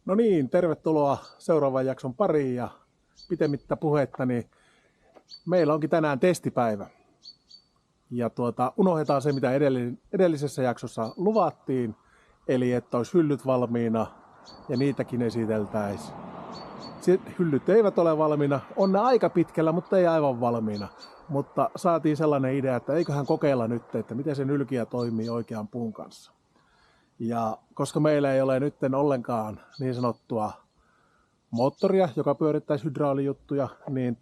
No niin, tervetuloa seuraavan jakson pariin ja pitemmittä puhetta, niin meillä onkin tänään testipäivä. Ja unohdetaan se, mitä edellisessä jaksossa luvattiin, eli että olisi hyllyt valmiina ja niitäkin esiteltäisiin. Hyllyt eivät ole valmiina, on ne aika pitkällä, mutta ei aivan valmiina. Mutta saatiin sellainen idea, että eiköhän kokeilla nyt, että miten se nylkiä toimii oikean puun kanssa. Ja koska meillä ei ole nyt ollenkaan niin sanottua moottoria, joka pyörittäisi hydraulijuttuja, niin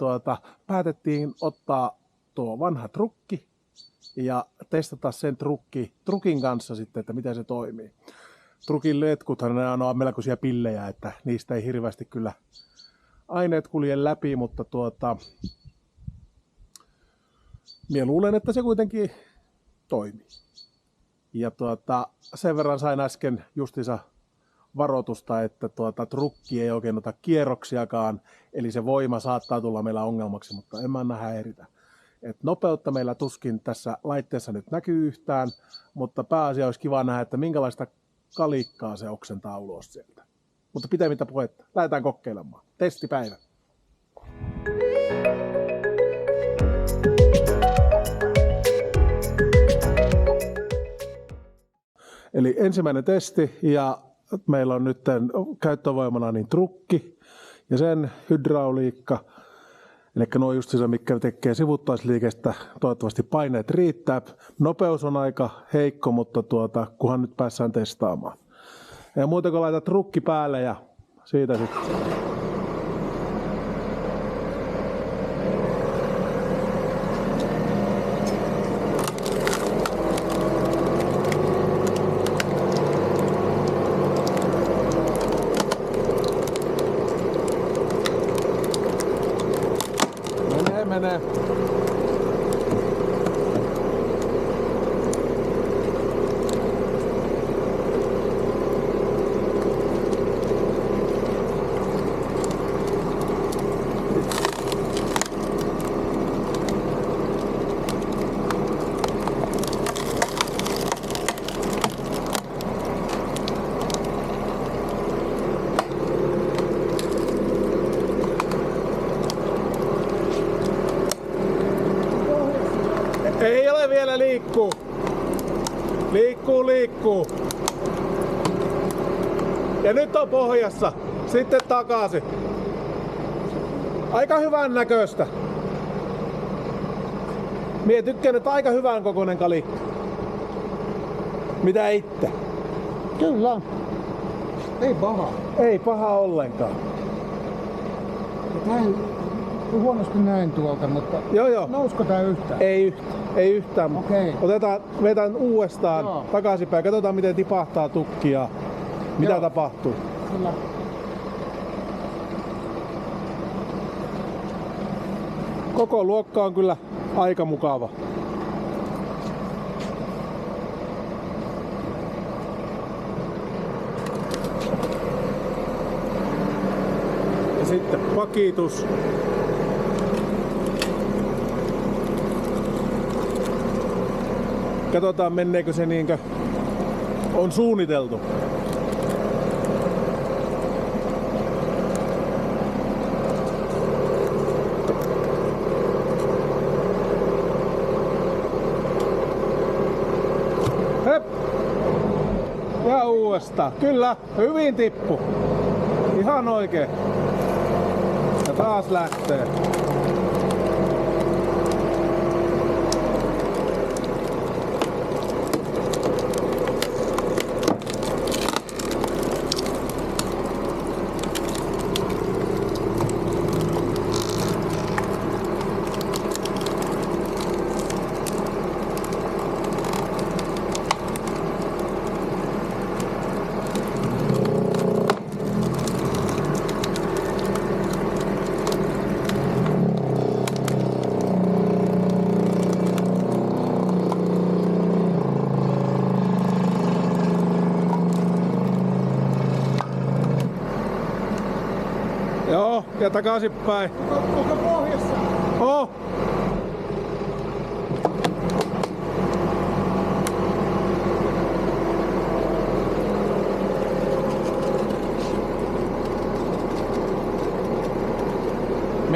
päätettiin ottaa tuo vanha trukki ja testata sen trukin kanssa sitten, että miten se toimii. Trukin letkuthan ne on melkoisia pillejä, että niistä ei hirveästi kyllä aineet kulje läpi, mutta minä luulen, että se kuitenkin toimii. Ja sen verran sain äsken justiinsa varoitusta, että trukki ei oikein ota kierroksiakaan, eli se voima saattaa tulla meillä ongelmaksi, mutta en mä anna häiritä. Et nopeutta meillä tuskin tässä laitteessa nyt näkyy yhtään, mutta pääasia olisi kiva nähdä, että minkälaista kalikkaa se oksentaa ulos sieltä. Mutta pitemmittä puhetta, lähdetään kokeilemaan. Testipäivä. Eli ensimmäinen testi ja meillä on nyt käyttövoimana niin trukki ja sen hydrauliikka. Eli nuo just se, mikä tekee sivuttaisliikestä, toivottavasti paineet riittää. Nopeus on aika heikko, mutta kunhan nyt päässään testaamaan. Ja muuten kun laitat trukki päälle ja siitä sitten. Menee. Ei ole vielä liikkuu. Liikkuu. Ja nyt on pohjassa. Sitten takaisin. Aika hyvän näköistä. Mie tykkään, että aika hyvän kokoinen kalikka. Mitä itse? Kyllä. Ei paha. Ei paha ollenkaan. Huonosti näin tuolta, mutta Joo. nousko tää yhtään? Ei yhtään. Okei. Vetän uudestaan Joo. takaisinpäin. Katsotaan miten tipahtaa tukki ja mitä Joo. tapahtuu. Kyllä. Koko luokka on kyllä aika mukava. Ja sitten pakitus. Katsotaan menneekö se niinkö on suunniteltu. Hep! Ja uudestaan. Kyllä, hyvin tippu. Ihan oikein. Ja taas lähtee. Joo, ja takaisinpäin. Onko pohjassa? Oh!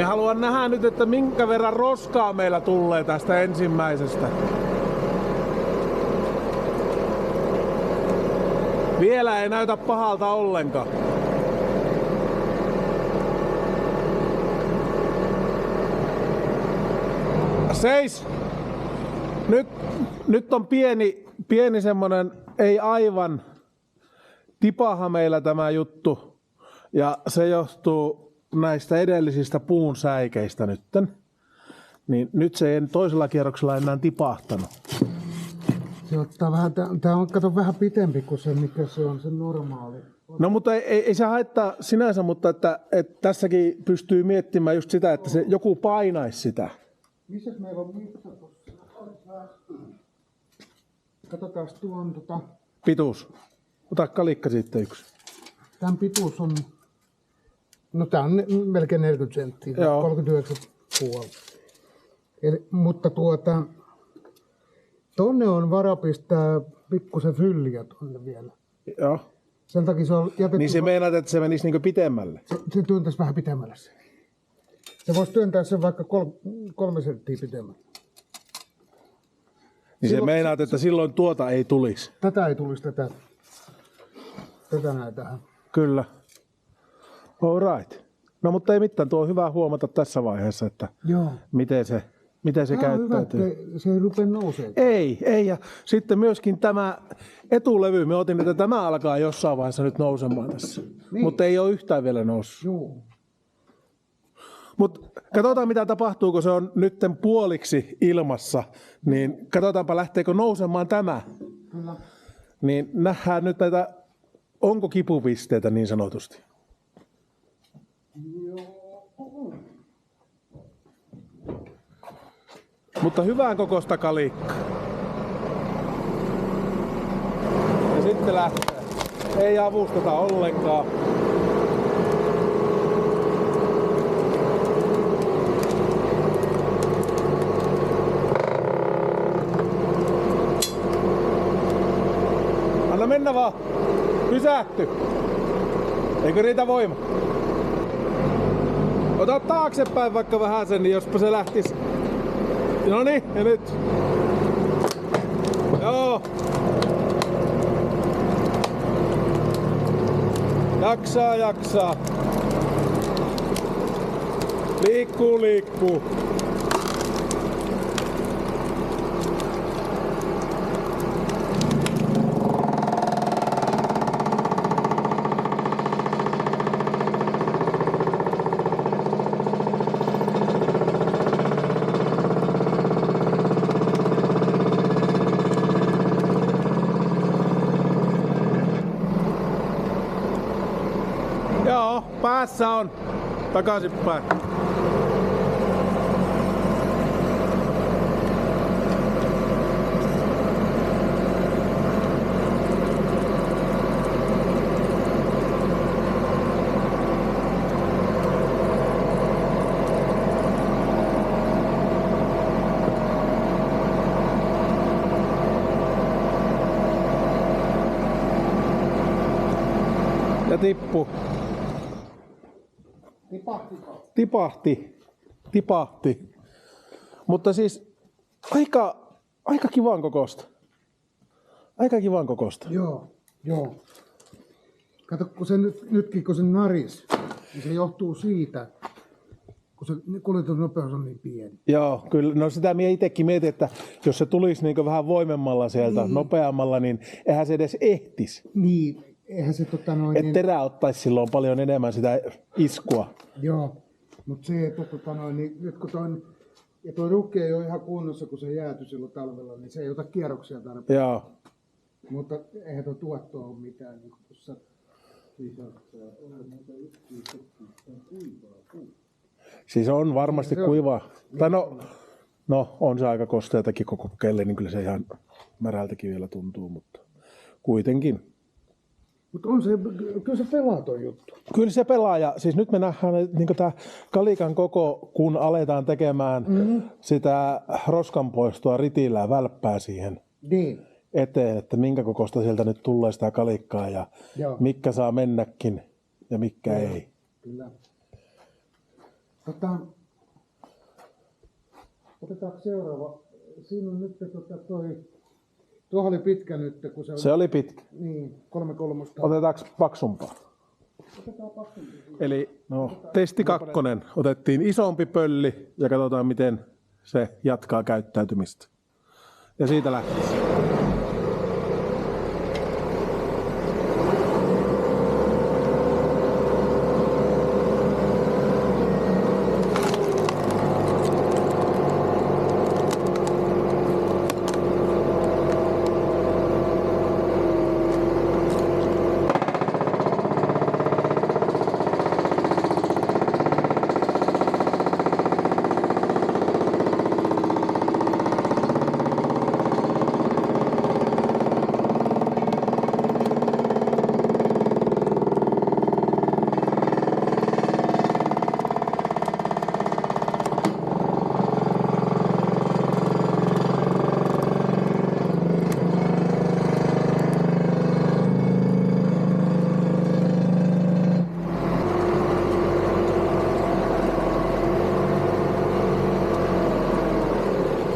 Me haluan nähdä nyt, että minkä verran roskaa meillä tulee tästä ensimmäisestä. Vielä ei näytä pahalta ollenkaan. Seis! Nyt on pieni semmonen, ei aivan tipaha meillä tämä juttu. Ja se johtuu näistä edellisistä puun säikeistä nytten. Niin nyt se ei toisella kierroksella enää tipahtanut. Se ottaa vähän, tää on kato vähän pitempi kuin se, mikä se on se normaali. No mutta ei se haittaa sinänsä, mutta että tässäkin pystyy miettimään just sitä, että se joku painaisi sitä. Missäs meillä on mitta tuossa? Katsotaan tuon Pituus. Ota kalikka sitten yksi. Tämän pituus on, no tää on melkein 40 senttiä, Joo. 39,5. Mutta tonne on vara pistää pikkusen fylliä tonne vielä. Joo. Sen takia se on jätetty. Niin se meinaat, että se menisi niinku pitemmälle. Se työntäisi vähän pitemmälle se. Se voisi työntää sen vaikka 3 senttiä pitemmälle. Niin se meinaat, että silloin tuota ei tulisi. Tätä ei tulisi tätä näin tähän. Kyllä. All right. No mutta ei mitään, tuo on hyvä huomata tässä vaiheessa, että Joo. miten se Tämä on hyvä, käyttäytyy. että se ei rupea nousemaan. Ei. Ja sitten myöskin tämä etulevy, me otin, että tämä alkaa jossain vaiheessa nyt nousemaan tässä. Niin. Mutta ei ole yhtään vielä noussut. Joo. Mutta katsotaan mitä tapahtuu, kun se on nytten puoliksi ilmassa. Niin katsotaanpa lähteekö nousemaan tämä. Kyllä. Niin nähdään nyt näitä, onko kipupisteitä niin sanotusti. Joo. Mutta hyvän kokoista kalikkaa. Ja sitten lähtee. Ei avusteta ollenkaan. Anna mennä vaan. Pysähty. Eikö riitä voima? Ota taaksepäin vaikka vähän sen, niin jospa se lähtis. Noniin, ja nyt. Joo. Jaksaa. Liikkuu. Joo, päässä on. Takaisinpäin. Ja tippu. Tipahti. Mutta siis aika kivan kokosta. Joo. Kato, kun se nytkin kun se naris, niin se johtuu siitä, kun se kuljetusnopeus on niin pieni. Joo, kyllä. No sitä minä itsekin mietin, että jos se tulisi niin vähän voimemmalla sieltä, nopeammalla, niin eihän se edes ehtisi. Niin, eihän se Et terä ottaisi silloin paljon enemmän sitä iskua. Joo, mutta se, että niin nyt kun toi rukki ei ole ihan kunnossa, kun se jääty silloin talvella, niin se ei ota kierroksia tarpeeksi. Joo. Mutta eihän tuo tuottoa ole mitään. Niin tuossa... Siis on varmasti kuivaa. Tai no, on se aika kosteatakin koko kelle, niin kyllä se ihan märältäkin vielä tuntuu, mutta kuitenkin. Mutta kyllä se pelaa toi juttu. Kyllä se pelaa, ja siis nyt me nähdään niin tämä kalikan koko, kun aletaan tekemään sitä roskanpoistoa ritillä ja välppää siihen Niin. eteen, että minkä kokoista sieltä nyt tulee sitä kalikkaa ja Joo. mitkä saa mennäkin ja mitkä ei. Kyllä. Otetaanko seuraava? Siinä on nyt tuohon oli pitkä nyt, kun Se oli pitkä. Niin, 3/3. Otetaanko paksumpaa? Otetaan paksumpaa. Eli testi 2. Otettiin isompi pölli ja katsotaan miten se jatkaa käyttäytymistä. Ja siitä lähtee.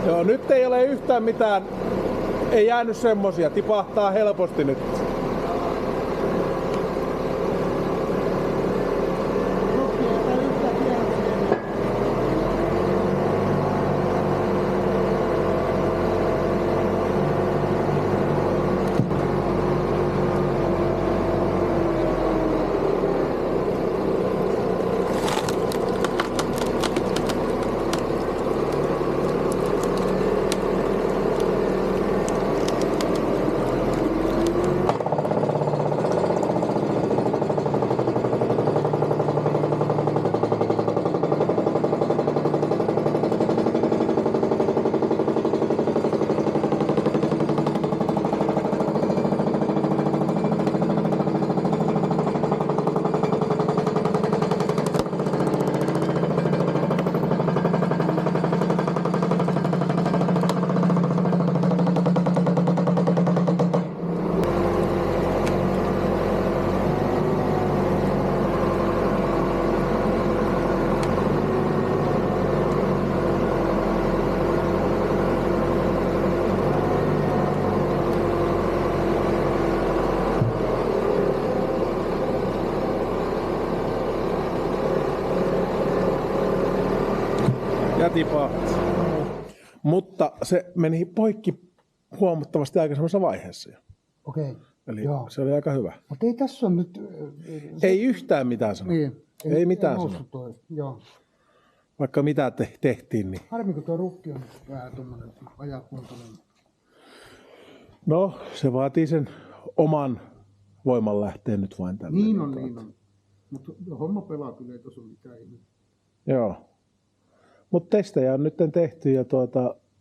Joo, nyt ei ole yhtään mitään, ei jäänyt semmosia, tipahtaa helposti nyt. Ja tipahti. Mutta se meni poikki huomattavasti aikaisemmassa vaiheessa jo. Okei. Eli Joo. se oli aika hyvä. Mutta ei tässä on nyt... Ei yhtään mitään sanoa. Niin. Ei mitään sanoa. Joo. Vaikka mitä tehtiin, niin... Harmi, kun tuo rukki on vähän tuommoinen ajakuntoinen. No, se vaatii sen oman voimanlähteen nyt vain tällä. Niin on, niin on. Mutta homma pelaa kyllä, ei tuossa ole mitään ihme. Joo. Mutta testejä on nyt tehty ja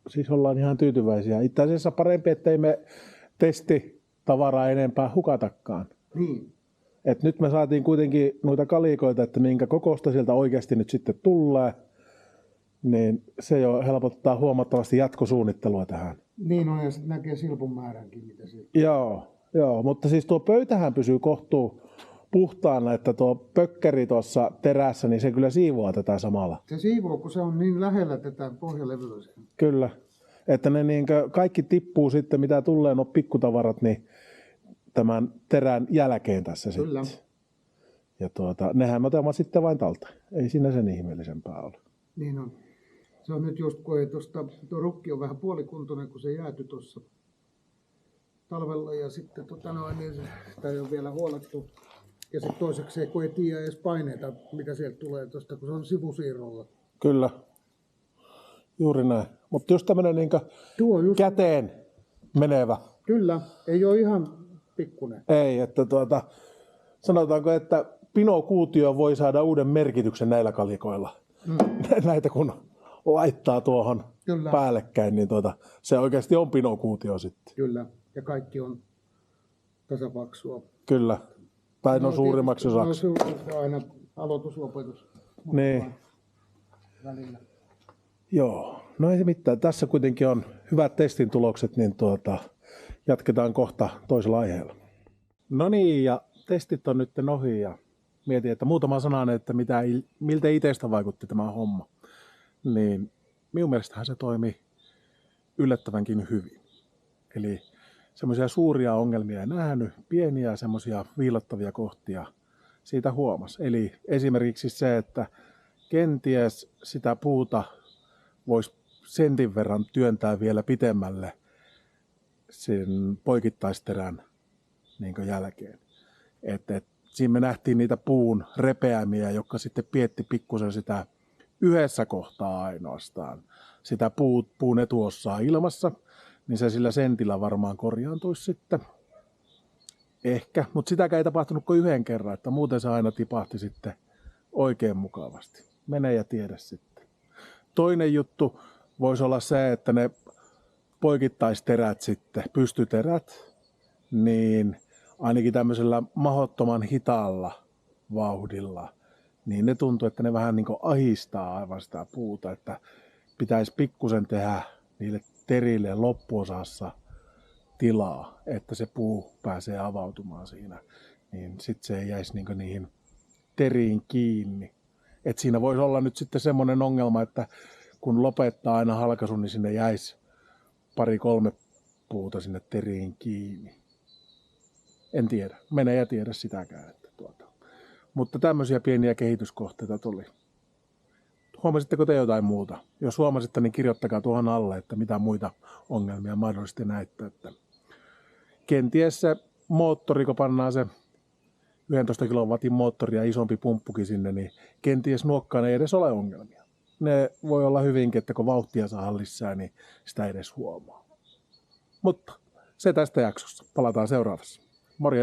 siis ollaan ihan tyytyväisiä. Itse asiassa parempi, ettei me testitavaraa enempää hukatakaan. Niin. Et nyt me saatiin kuitenkin noita kalikoita, että minkä kokosta sieltä oikeasti nyt sitten tulee, niin se jo helpottaa huomattavasti jatkosuunnittelua tähän. Niin on, ja sitten näkee silpun määränkin, mitä se... Joo, mutta siis tuo pöytähän pysyy kohtuu puhtaana, että tuo pökkeri tuossa terässä, niin se kyllä siivoaa tätä samalla. Se siivoo, kun se on niin lähellä tätä pohjalevyä. Kyllä, että ne kaikki tippuu sitten, mitä tulee nuo pikkutavarat, niin tämän terän jälkeen tässä Kyllä. sitten. Ja nehän me otamme sitten vain talta. Ei siinä sen ihmeellisempää ole. Niin on. Se on nyt just, kun tuo rukki on vähän puolikuntoinen, kun se jäätyi tuossa talvella ja sitten niin sitä ei ole vielä huolettu. Ja sitten toiseksi, kun ei tiedä edes paineita, mitä sieltä tulee tuosta, kun se on sivusiirrolla. Kyllä, juuri näin. Mutta just tämmöinen käteen menevä. Kyllä, ei ole ihan pikkunen. Ei, että sanotaanko, että pinokuutio voi saada uuden merkityksen näillä kalikoilla. Näitä kun laittaa tuohon Kyllä. päällekkäin, niin se oikeasti on pinokuutio sitten. Kyllä, ja kaikki on tasapaksua. Kyllä, tai suurimmaksi osaksi. No aina aloituslopetus. Niin. Välillä. Joo, no ei mitään. Tässä kuitenkin on hyvät testin tulokset, niin jatketaan kohta toisella aiheella. No niin, ja testit on nyt ohi ja mietin, että muutama sananen, että miltä itsestä vaikutti tämä homma. Niin minun mielestähän se toimi yllättävänkin hyvin. Eli semmoisia suuria ongelmia ei nähnyt, pieniä semmoisia viilattavia kohtia siitä huomasi. Eli esimerkiksi se, että kenties sitä puuta voisi sentin verran työntää vielä pitemmälle sen poikittaisterän niin jälkeen. Siinä me nähtiin niitä puun repeämiä, jotka sitten pietti pikkusen sitä yhdessä kohtaa ainoastaan. Sitä puun etuossaa ilmassa, niin se sillä sentillä varmaan korjaantuisi sitten. Ehkä, mutta sitäkään ei tapahtunut kuin yhden kerran, että muuten se aina tipahti sitten oikein mukavasti. Mene ja tiedä sitten. Toinen juttu voisi olla se, että ne poikittaisterät sitten, pystyterät, niin ainakin tämmöisellä mahdottoman hitaalla vauhdilla, niin ne tuntuu, että ne vähän niin kuin ahistaa aivan sitä puuta, että pitäisi pikkusen tehdä niille terille loppuosassa tilaa, että se puu pääsee avautumaan siinä, niin sitten se ei jäisi niin kuin niihin teriin kiinni. Et siinä voisi olla nyt sitten semmoinen ongelma, että kun lopettaa aina halkaisun, niin sinne jäisi 2-3 puuta sinne teriin kiinni. En tiedä, mene ja tiedä sitäkään. Että Mutta tämmöisiä pieniä kehityskohteita tuli. Huomasitteko te jotain muuta? Jos huomasitte, niin kirjoittakaa tuohon alle, että mitä muita ongelmia mahdollisesti näette. Että kenties se moottori, kun pannaan se 11 kilowatin moottori ja isompi pumppukin sinne, niin kenties nuokkaan ei edes ole ongelmia. Ne voi olla hyvinkin, että kun vauhtia saa lisää, niin sitä ei edes huomaa. Mutta se tästä jaksossa. Palataan seuraavassa. Morjens!